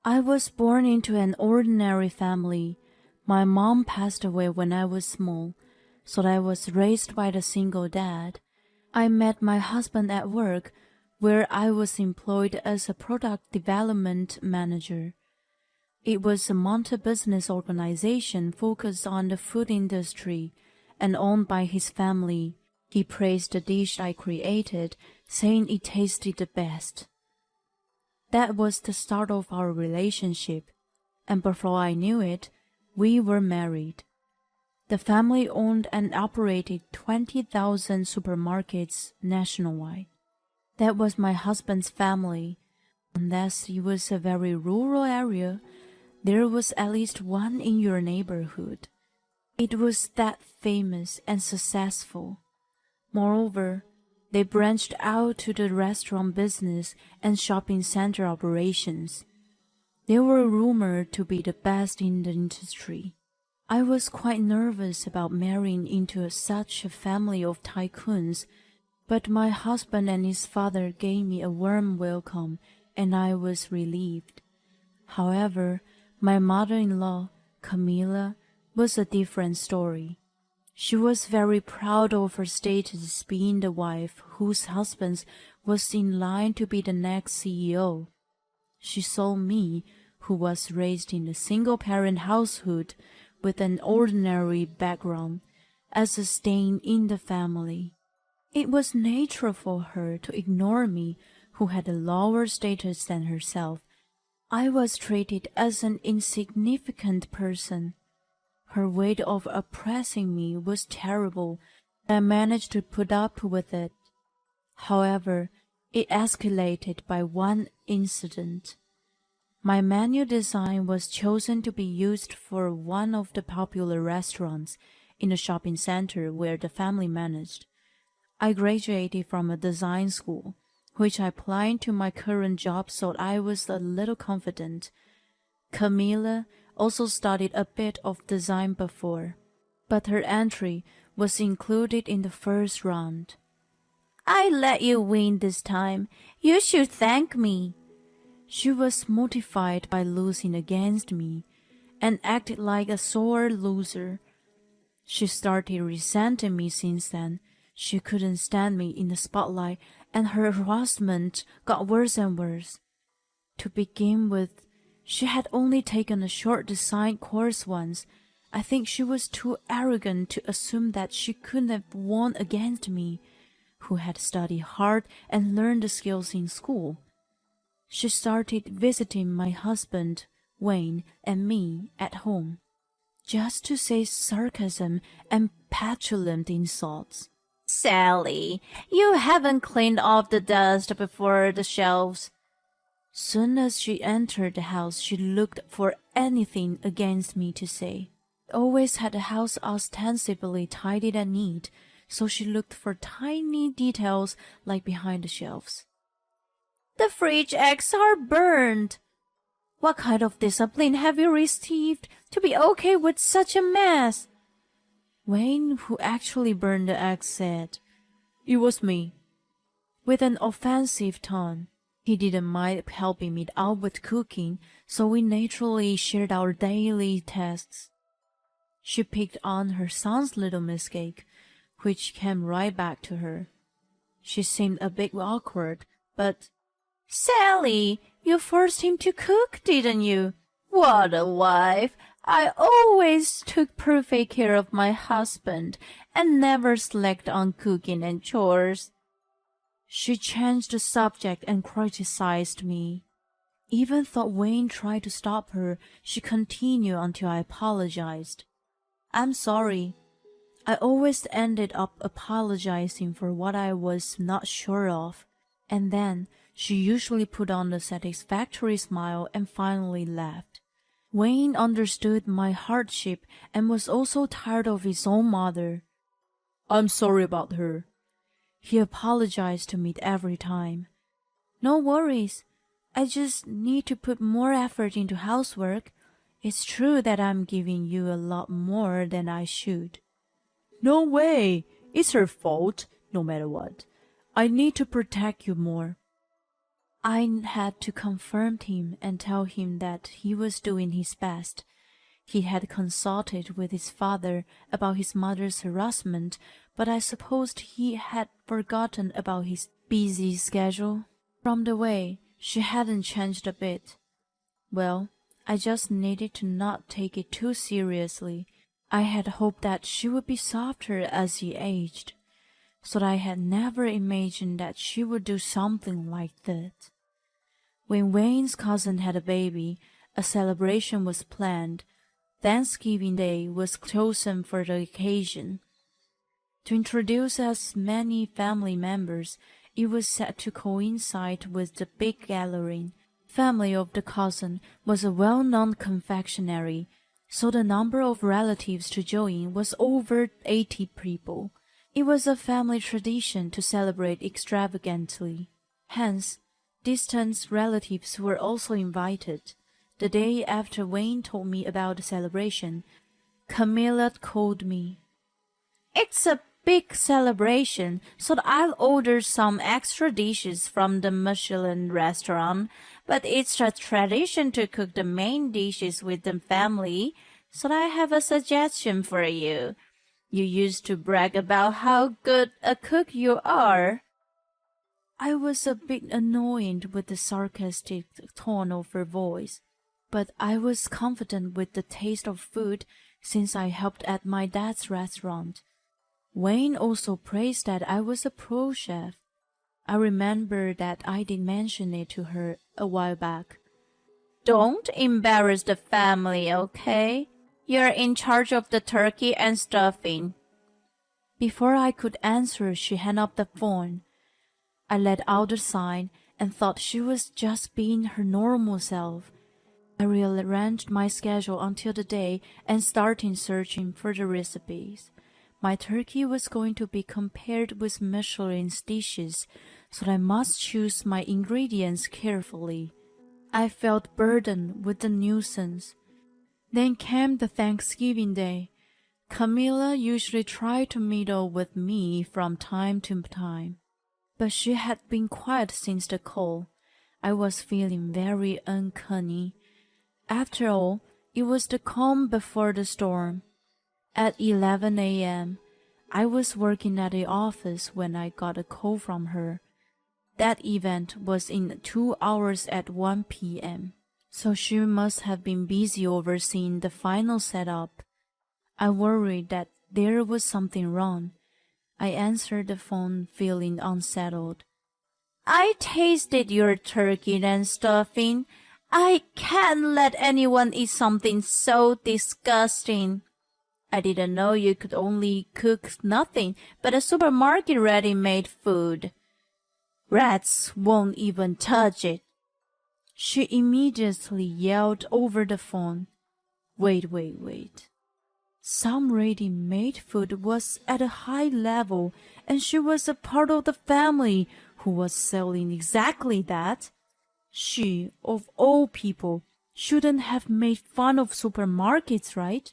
I was born into an ordinary family. My mom passed away when I was small, so I was raised by a single dad. I met my husband at work, where I was employed as a product development manager. It was a multi-business organization focused on the food industry and owned by his family. He praised the dish I created, saying it tasted the best. That was the start of our relationship, and before I knew it, we were married. The family owned and operated 20,000 supermarkets nationwide. That was my husband's family. Unless it was a very rural area, there was at least one in your neighborhood. It was that famous and successful. Moreover, they branched out to the restaurant business and shopping center operations. They were rumored to be the best in the industry. I was quite nervous about marrying into such a family of tycoons, but my husband and his father gave me a warm welcome, and I was relieved. However, my mother-in-law, Camilla, was a different story. She was very proud of her status being the wife whose husband was in line to be the next CEO. She saw me, who was raised in a single-parent household with an ordinary background, as a stain in the family. It was natural for her to ignore me, who had a lower status than herself. I was treated as an insignificant person. Her way of oppressing me was terrible, but I managed to put up with it. However, it escalated by one incident. My menu design was chosen to be used for one of the popular restaurants in the shopping center where the family managed. I graduated from a design school, which I applied to my current job, so I was a little confident. Camilla also studied a bit of design before, but her entry was included in the first round. "I let you win this time. You should thank me." She was mortified by losing against me and acted like a sore loser. She started resenting me since then. She couldn't stand me in the spotlight, and her harassment got worse and worse. To begin with, she had only taken a short design course once. I think she was too arrogant to assume that she couldn't have won against me, who had studied hard and learned the skills in school. She started visiting my husband, Wayne, and me at home, just to say sarcasm and petulant insults. "Sally, you haven't cleaned off the dust before the shelves." Soon as she entered the house, she looked for anything against me to say. Always had the house ostensibly tidy and neat, so she looked for tiny details like behind the shelves. "The fridge eggs are burned." "What kind of discipline have you received to be okay with such a mess?" Wayne, who actually burned the eggs, said, "It was me," with an offensive tone. He didn't mind helping me out with cooking, so we naturally shared our daily tasks. She picked on her son's little mistake, which came right back to her. She seemed a bit awkward, but, "Sally, you forced him to cook, didn't you? What a wife! I always took perfect care of my husband and never slacked on cooking and chores." She changed the subject and criticized me. Even though Wayne tried to stop her, she continued until I apologized. "I'm sorry." I always ended up apologizing for what I was not sure of, and then she usually put on a satisfactory smile and finally left. Wayne understood my hardship and was also tired of his own mother. "I'm sorry about her." He apologized to me every time. "No worries. I just need to put more effort into housework. It's true that I'm giving you a lot more than I should." "No way. It's her fault, no matter what. I need to protect you more." I had to confirm him and tell him that he was doing his best. He had consulted with his father about his mother's harassment, but I supposed he had forgotten about his busy schedule. From the way, she hadn't changed a bit. Well, I just needed to not take it too seriously. I had hoped that she would be softer as she aged, so I had never imagined that she would do something like that. When Wayne's cousin had a baby, a celebration was planned. Thanksgiving Day was chosen for the occasion. To introduce as many family members, it was set to coincide with the big gathering. Family of the cousin was a well-known confectionery, so the number of relatives to join was over 80 people. It was a family tradition to celebrate extravagantly. Hence, distant relatives were also invited. The day after Wayne told me about the celebration, Camilla called me. It's a big celebration, so I'll order some extra dishes from the Michelin restaurant, but it's a tradition to cook the main dishes with the family, so I have a suggestion for you. You used to brag about how good a cook you are. I was a bit annoyed with the sarcastic tone of her voice, but I was confident with the taste of food since I helped at my dad's restaurant. Wayne also praised that I was a pro chef. I remember that I did mention it to her a while back. Don't embarrass the family, okay? You're in charge of the turkey and stuffing. Before I could answer, she hung up the phone. I let out a sigh and thought she was just being her normal self. I rearranged my schedule until the day and started searching for the recipes. My turkey was going to be compared with Michelin's dishes, so I must choose my ingredients carefully. I felt burdened with the nuisance. Then came the Thanksgiving Day. Camilla usually tried to meddle with me from time to time, but she had been quiet since the call. I was feeling very uncanny. After all, it was the calm before the storm. At 11 a.m., I was working at the office when I got a call from her. That event was in 2 hours at 1 p.m., so she must have been busy overseeing the final setup. I worried that there was something wrong. I answered the phone feeling unsettled. I tasted your turkey and stuffing. I can't let anyone eat something so disgusting. I didn't know you could only cook nothing but a supermarket ready-made food. Rats won't even touch it. She immediately yelled over the phone. Wait. Some ready-made food was at a high level, and she was a part of the family who was selling exactly that. She, of all people, shouldn't have made fun of supermarkets, right?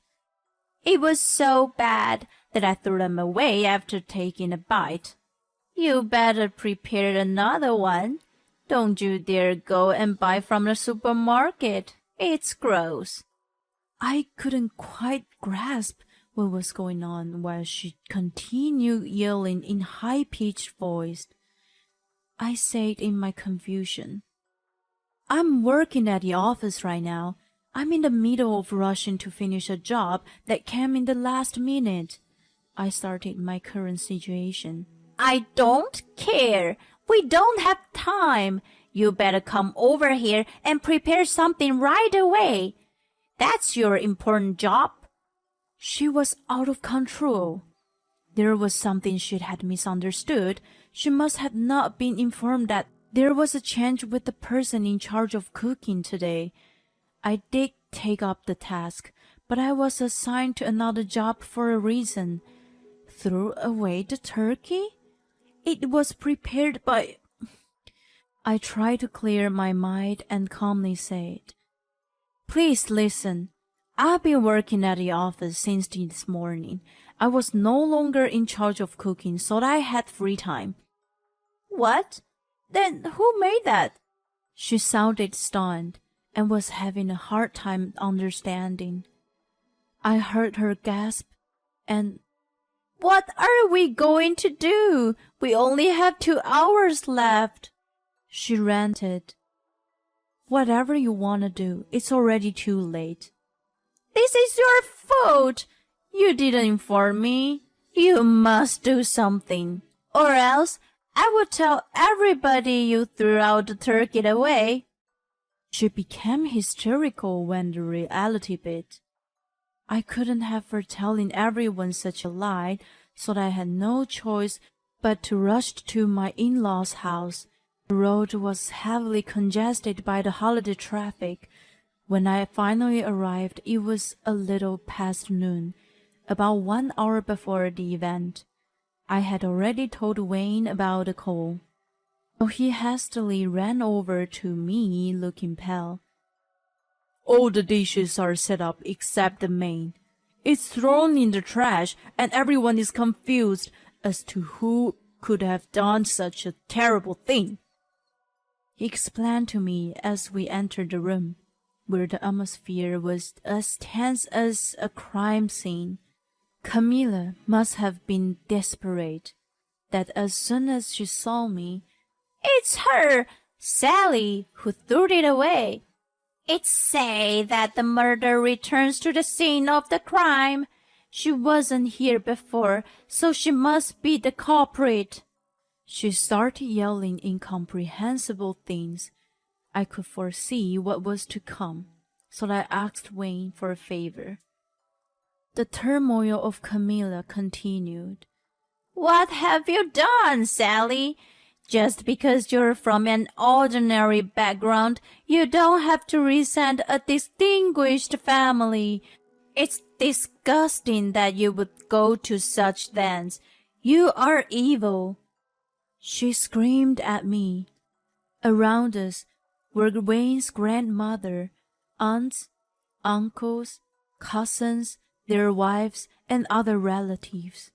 It was so bad that I threw them away after taking a bite. You better prepare another one. Don't you dare go and buy from the supermarket. It's gross. I couldn't quite grasp what was going on while she continued yelling in high-pitched voice. I said in my confusion, I'm working at the office right now. I'm in the middle of rushing to finish a job that came in the last minute. I started my current situation. I don't care. We don't have time. You better come over here and prepare something right away. That's your important job. She was out of control. There was something she had misunderstood. She must have not been informed that there was a change with the person in charge of cooking today. I did take up the task, but I was assigned to another job for a reason. Threw away the turkey? It was prepared by... I tried to clear my mind and calmly said, Please listen. I've been working at the office since this morning. I was no longer in charge of cooking, so I had free time. What? Then who made that? She sounded stunned and was having a hard time understanding. I heard her gasp and, "What are we going to do? We only have 2 hours left," she ranted. "Whatever you want to do, it's already too late." "This is your fault. You didn't inform me. You must do something, or else I will tell everybody you threw out the turkey away." She became hysterical when the reality bit. I couldn't have her telling everyone such a lie, so I had no choice but to rush to my in-laws' house. The road was heavily congested by the holiday traffic. When I finally arrived, it was a little past noon, about 1 hour before the event. I had already told Wayne about the call, so he hastily ran over to me, looking pale. "All the dishes are set up except the main. It's thrown in the trash, and everyone is confused as to who could have done such a terrible thing," he explained to me as we entered the room, where the atmosphere was as tense as a crime scene. Camilla must have been desperate, that as soon as she saw me, "It's her, Sally, who threw it away. It's say that the murderer returns to the scene of the crime. She wasn't here before, so she must be the culprit." she started yelling incomprehensible things. I could foresee what was to come, so I asked Wayne for a favor. The turmoil of Camilla continued. "What have you done, Sally? Just because you're from an ordinary background, you don't have to resent a distinguished family. It's disgusting that you would go to such lengths. You are evil." She screamed at me. Around us were Wayne's grandmother, aunts, uncles, cousins, their wives, and other relatives,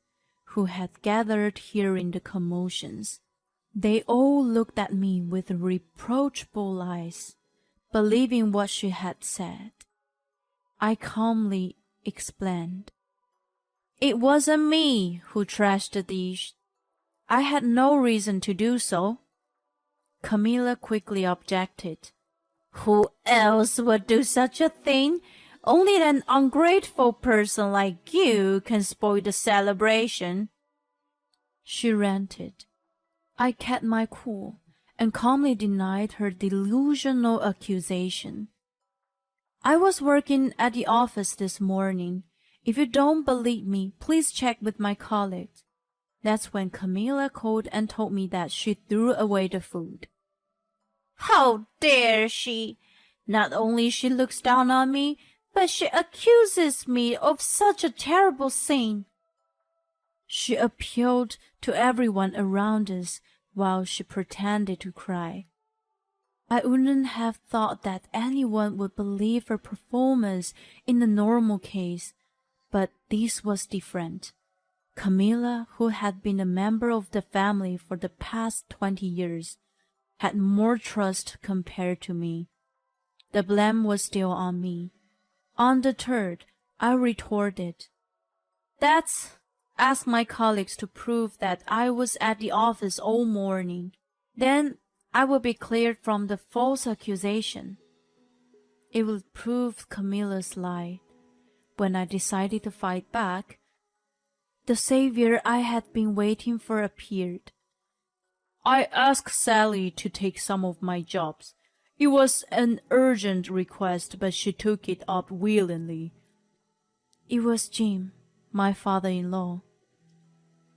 who had gathered hearing the commotions. They all looked at me with reproachful eyes, believing what she had said. I calmly explained. "It wasn't me who trashed the dish. I had no reason to do so." Camilla quickly objected. "Who else would do such a thing? Only an ungrateful person like you can spoil the celebration," she ranted. I kept my cool and calmly denied her delusional accusation. "I was working at the office this morning. If you don't believe me, please check with my colleagues." That's when Camilla called and told me that she threw away the food. "How dare she? Not only she looks down on me, but she accuses me of such a terrible sin." She appealed to everyone around us while she pretended to cry. I wouldn't have thought that anyone would believe her performance in a normal case, but this was different. Camilla, who had been a member of the family for the past 20 years, had more trust compared to me. The blame was still on me. Undeterred, I retorted, Ask my colleagues to prove that I was at the office all morning. Then I will be cleared from the false accusation." It would prove Camilla's lie. When I decided to fight back, the savior I had been waiting for appeared. "I asked Sally to take some of my jobs. It was an urgent request, but she took it up willingly." It was Jim, my father-in-law.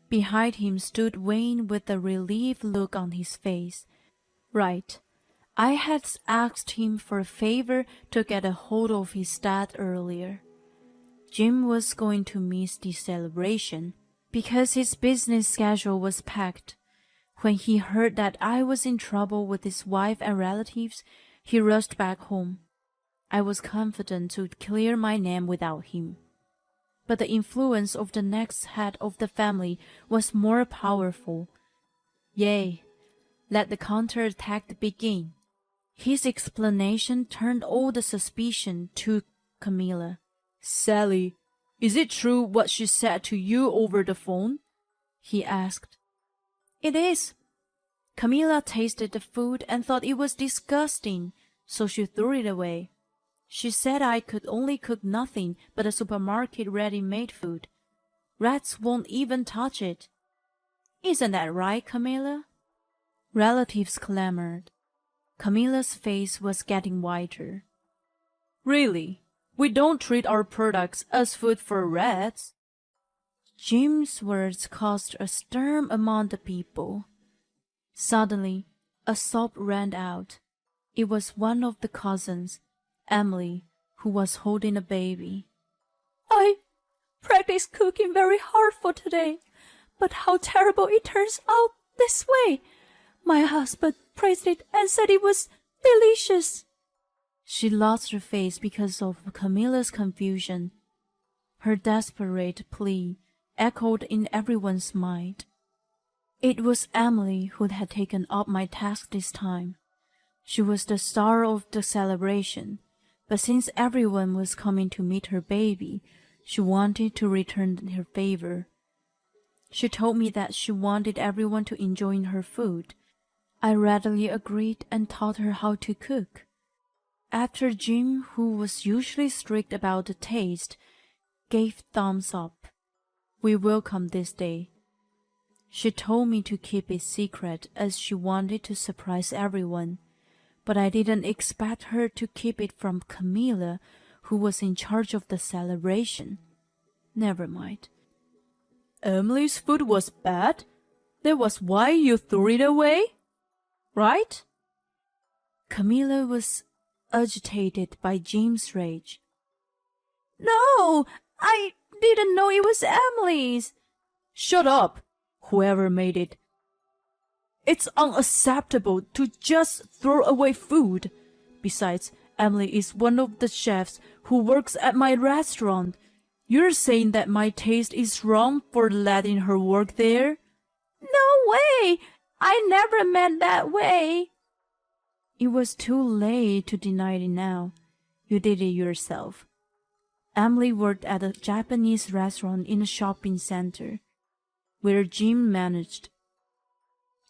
Behind him stood Wayne with a relieved look on his face. Right. I had asked him for a favor to get a hold of his dad earlier. Jim was going to miss the celebration because his business schedule was packed. When he heard that I was in trouble with his wife and relatives, he rushed back home. I was confident to clear my name without him. But the influence of the next head of the family was more powerful. Yea, let the counterattack begin. His explanation turned all the suspicion to Camilla. Sally, is it true what she said to you over the phone? He asked. It is. Camilla tasted the food and thought it was disgusting, so she threw it away. She said I could only cook nothing but a supermarket ready-made food. Rats won't even touch it. Isn't that right, Camilla? Relatives clamored. Camilla's face was getting whiter. Really? We don't treat our products as food for rats? Jim's words caused a stir among the people. Suddenly, a sob rang out. It was one of the cousins, Emily, who was holding a baby. I practiced cooking very hard for today, but how terrible it turns out this way. My husband praised it and said it was delicious. She lost her face because of Camilla's confusion. Her desperate plea echoed in everyone's mind. It was Emily who had taken up my task this time. She was the star of the celebration, but since everyone was coming to meet her baby, she wanted to return her favor. She told me that she wanted everyone to enjoy her food. I readily agreed and taught her how to cook. After Jim, who was usually strict about the taste, gave thumbs up, we welcomed this day. She told me to keep it secret as she wanted to surprise everyone, but I didn't expect her to keep it from Camilla, who was in charge of the celebration. Never mind. Emily's food was bad? That was why you threw it away? Right? Camilla was agitated by Jim's rage. No, I didn't know it was Emily's. Shut up, whoever made it. It's unacceptable to just throw away food. Besides, Emily is one of the chefs who works at my restaurant. You're saying that my taste is wrong for letting her work there? No way! I never meant that way. It was too late to deny it now. You did it yourself. Emily worked at a Japanese restaurant in a shopping center, where Jim managed.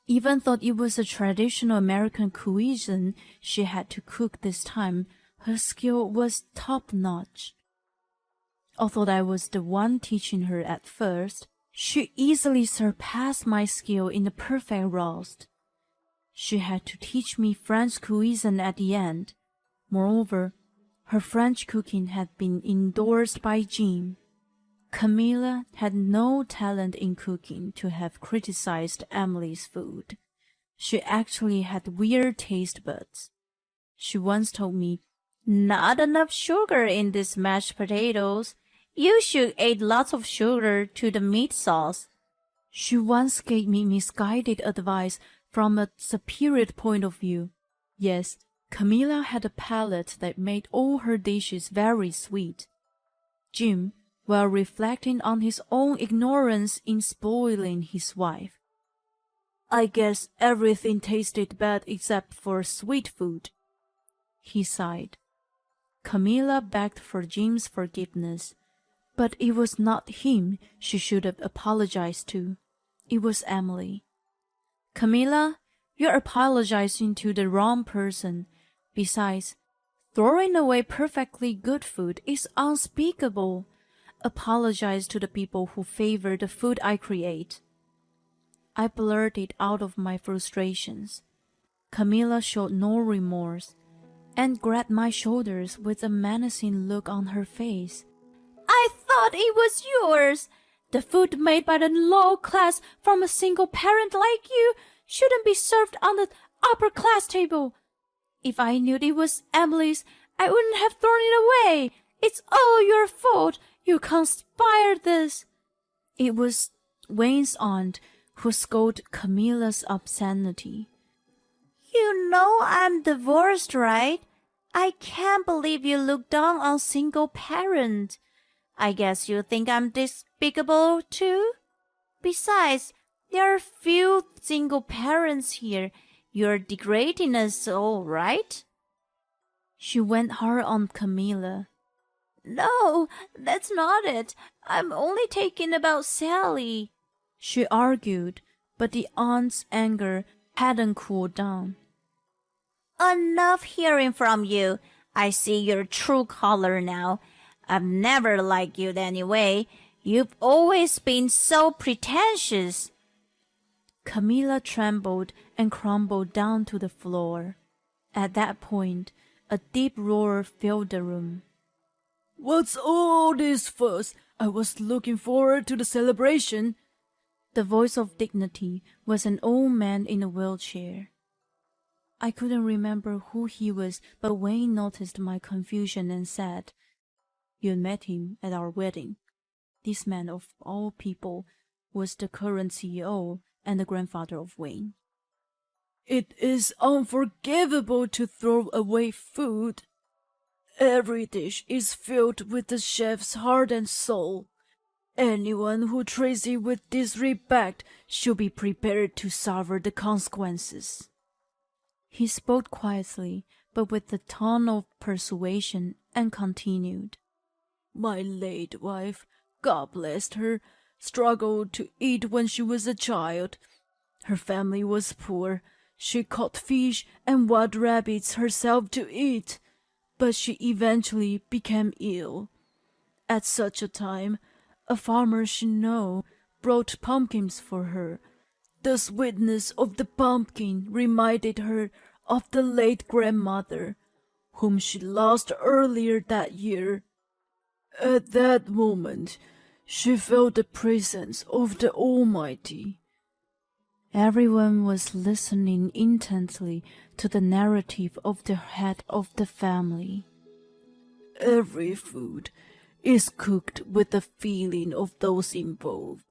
Even though it was a traditional American cuisine she had to cook this time, her skill was top-notch. Although I was the one teaching her at first, she easily surpassed my skill in the perfect roast. She had to teach me French cuisine at the end. Moreover, her French cooking had been endorsed by Jim. Camilla had no talent in cooking to have criticized Emily's food. She actually had weird taste buds. She once told me, "Not enough sugar in these mashed potatoes. You should add lots of sugar to the meat sauce." She once gave me misguided advice from a superior point of view. Yes, Camilla had a palate that made all her dishes very sweet. Jim, while reflecting on his own ignorance in spoiling his wife, "I guess everything tasted bad except for sweet food," he sighed. Camilla begged for Jim's forgiveness, but it was not him she should have apologized to. It was Emily. "Camilla, you're apologizing to the wrong person. Besides, throwing away perfectly good food is unspeakable. Apologize to the people who favor the food I create." I blurted out of my frustrations. Camilla showed no remorse and grabbed my shoulders with a menacing look on her face. "I thought it was yours. The food made by the low class from a single parent like you shouldn't be served on the upper class table. If I knew it was Emily's, I wouldn't have thrown it away. It's all your fault. You conspired this." It was Wayne's aunt who scolded Camilla's obscenity. "You know I'm divorced, right? I can't believe you look down on single parent. I guess you think I'm despicable too? Besides, there are few single parents here. You're degrading us all, right? She went hard on Camilla. No, that's not it. I'm only talking about Sally. She argued, but the aunt's anger hadn't cooled down. Enough hearing from you. I see your true color now. I've never liked you anyway. You've always been so pretentious. Camilla trembled and crumbled down to the floor. At that point, a deep roar filled the room. What's all this fuss? I was looking forward to the celebration. The voice of dignity was an old man in a wheelchair. I couldn't remember who he was, but Wayne noticed my confusion and said, "You met him at our wedding." This man, of all people, was the current CEO and the grandfather of Wayne. It is unforgivable to throw away food. Every dish is filled with the chef's heart and soul. Anyone who treats it with disrespect should be prepared to suffer the consequences. He spoke quietly, but with the tone of persuasion, and continued. My late wife, God bless her, struggled to eat when she was a child. Her family was poor. She caught fish and wild rabbits herself to eat, but she eventually became ill. At such a time, a farmer she knew brought pumpkins for her. The sweetness of the pumpkin reminded her of the late grandmother, whom she lost earlier that year. At that moment, she felt the presence of the Almighty. Everyone was listening intently to the narrative of the head of the family. Every food is cooked with the feeling of those involved.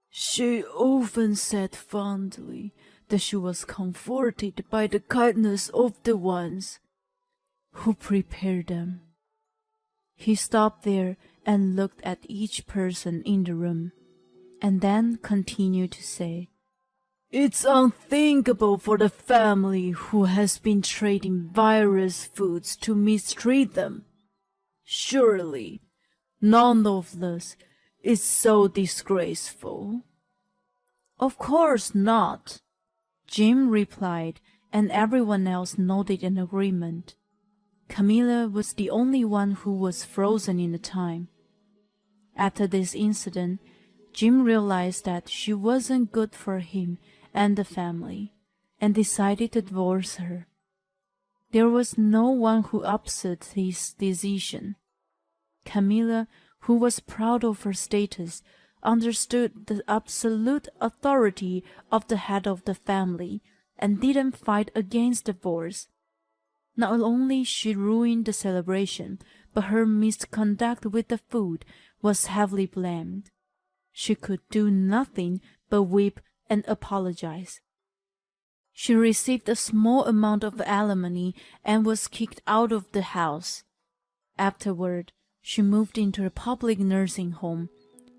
She often said fondly that she was comforted by the kindness of the ones who prepared them. He stopped there and looked at each person in the room, and then continued to say, It's unthinkable for the family who has been trading virus foods to mistreat them. Surely, none of this is so disgraceful. "Of course not," Jim replied, and everyone else nodded in agreement. Camilla was the only one who was frozen in time. After this incident, Jim realized that she wasn't good for him and the family, and decided to divorce her. There was no one who upset his decision. Camilla, who was proud of her status, understood the absolute authority of the head of the family and didn't fight against divorce. Not only she ruined the celebration, but her misconduct with the food was heavily blamed. She could do nothing but weep and apologize. She received a small amount of alimony and was kicked out of the house. Afterward, she moved into a public nursing home.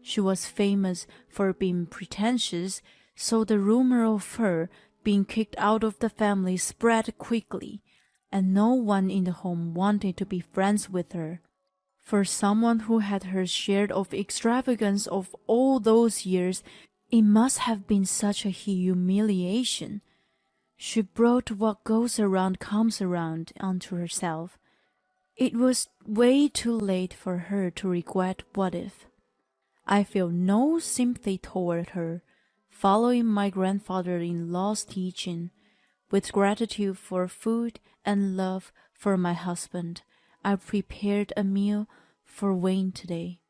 She was famous for being pretentious, so the rumor of her being kicked out of the family spread quickly, and no one in the home wanted to be friends with her. For someone who had her share of extravagance of all those years, it must have been such a humiliation. She brought what goes around comes around onto herself. It was way too late for her to regret what if. I feel no sympathy toward her, following my grandfather-in-law's teaching. With gratitude for food and love for my husband, I prepared a meal for Wayne today.